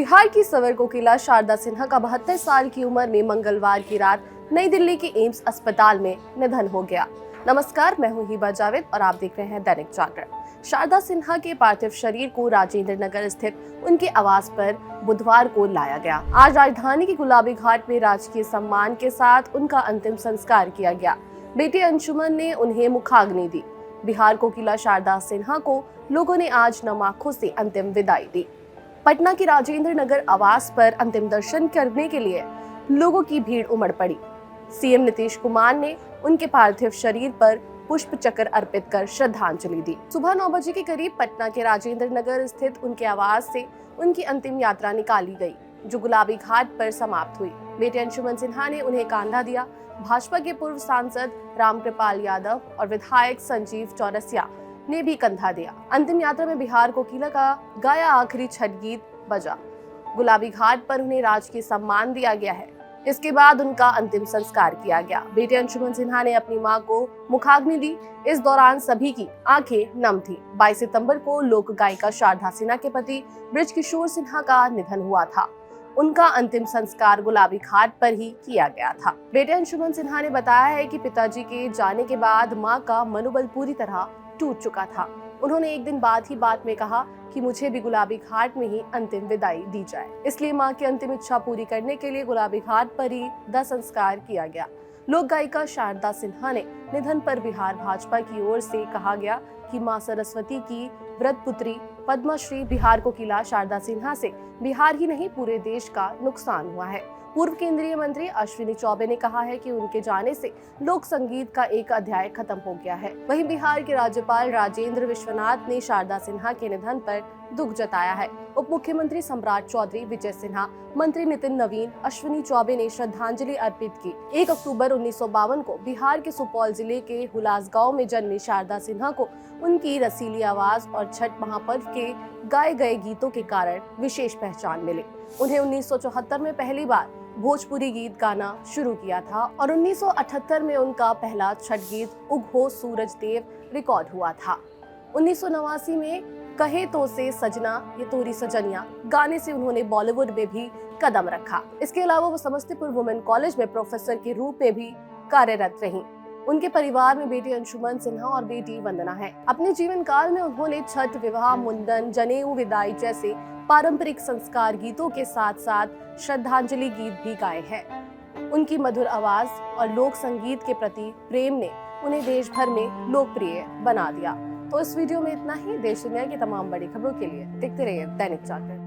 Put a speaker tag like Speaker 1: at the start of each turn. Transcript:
Speaker 1: बिहार की सवर कोकिला शारदा सिन्हा का 72 साल की उम्र में मंगलवार की रात नई दिल्ली के एम्स अस्पताल में निधन हो गया। नमस्कार, मैं हूं हिबा जावेद और आप देख रहे हैं दैनिक जागरण। शारदा सिन्हा के पार्थिव शरीर को राजेंद्र नगर स्थित उनके आवास पर बुधवार को लाया गया। आज राजधानी के गुलाबी घाट में राजकीय सम्मान के साथ उनका अंतिम संस्कार किया गया। बेटी अंशुमन ने उन्हें मुखाग्नि दी। बिहार कोकिला शारदा सिन्हा को लोगों ने आज नम आंखों से अंतिम विदाई दी। पटना के राजेंद्र नगर आवास पर अंतिम दर्शन करने के लिए लोगों की भीड़ उमड़ पड़ी। सीएम नीतीश कुमार ने उनके पार्थिव शरीर पर पुष्प चक्र अर्पित कर श्रद्धांजलि दी। सुबह 9 बजे के करीब पटना के राजेंद्र नगर स्थित उनके आवास से उनकी अंतिम यात्रा निकाली गई, जो गुलाबी घाट पर समाप्त हुई। बेटी अंशुमन सिन्हा ने उन्हें कांधा दिया। भाजपा के पूर्व सांसद रामकृपाल यादव और विधायक संजीव चौरसिया ने भी कंधा दिया। अंतिम यात्रा में बिहार कोकिला का गाया आखिरी छठ गीत बजा। गुलाबी घाट पर उन्हें राजकीय सम्मान दिया गया है। इसके बाद उनका अंतिम संस्कार किया गया। बेटी अंशुमन सिन्हा ने अपनी मां को मुखाग्नि दी। इस दौरान सभी की आंखें नम थी। 22 सितंबर को लोक गायिका शारदा सिन्हा के पति बृजकिशोर सिन्हा का निधन हुआ था। उनका अंतिम संस्कार गुलाबी घाट पर ही किया गया था। बेटी अंशुमन सिन्हा ने बताया है कि पिताजी के जाने के बाद मां का मनोबल पूरी तरह टूट चुका था। उन्होंने एक दिन बाद ही बात में कहा कि मुझे भी गुलाबी घाट में ही अंतिम विदाई दी जाए। इसलिए मां की अंतिम इच्छा पूरी करने के लिए गुलाबी घाट पर ही दाह संस्कार किया गया। लोक गायिका शारदा सिन्हा ने निधन पर बिहार भाजपा की ओर से कहा गया कि मां सरस्वती की व्रत पुत्री पद्मश्री बिहार कोकिला शारदा सिन्हा से बिहार ही नहीं पूरे देश का नुकसान हुआ है। पूर्व केंद्रीय मंत्री अश्विनी चौबे ने कहा है कि उनके जाने से लोक संगीत का एक अध्याय खत्म हो गया है। वहीं बिहार के राज्यपाल राजेंद्र विश्वनाथ ने शारदा सिन्हा के निधन पर दुख जताया है। उप मुख्यमंत्री सम्राट चौधरी, विजय सिन्हा, मंत्री नितिन नवीन, अश्विनी चौबे ने श्रद्धांजलि अर्पित की। 1 अक्टूबर 1952 को बिहार के सुपौल जिले के हुलासगांव में जन्मी शारदा सिन्हा को उनकी रसीली आवाज और छठ महापर्व के गाए गए गीतों के कारण विशेष पहचान मिली। उन्हें 1974 में पहली बार भोजपुरी गीत गाना शुरू किया था और 1978 में उनका पहला छठ गीत उग सूरज देव रिकॉर्ड हुआ था। 1989 में कहे तो से सजना ये तोरी सजनिया गाने से उन्होंने बॉलीवुड में भी कदम रखा। इसके अलावा वो समस्तीपुर वुमेन कॉलेज में प्रोफेसर के रूप में भी कार्यरत रहीं। उनके परिवार में बेटी अंशुमन सिन्हा और बेटी वंदना है। अपने जीवन काल में उन्होंने छठ, विवाह, मुंडन, जनेऊ, विदाई जैसे पारंपरिक संस्कार गीतों के साथ साथ श्रद्धांजलि गीत भी गाए हैं। उनकी मधुर आवाज और लोक संगीत के प्रति प्रेम ने उन्हें देश भर में लोकप्रिय बना दिया। तो इस वीडियो में इतना ही। देश दुनिया की तमाम बड़ी खबरों के लिए देखते रहिए दैनिक जागरण।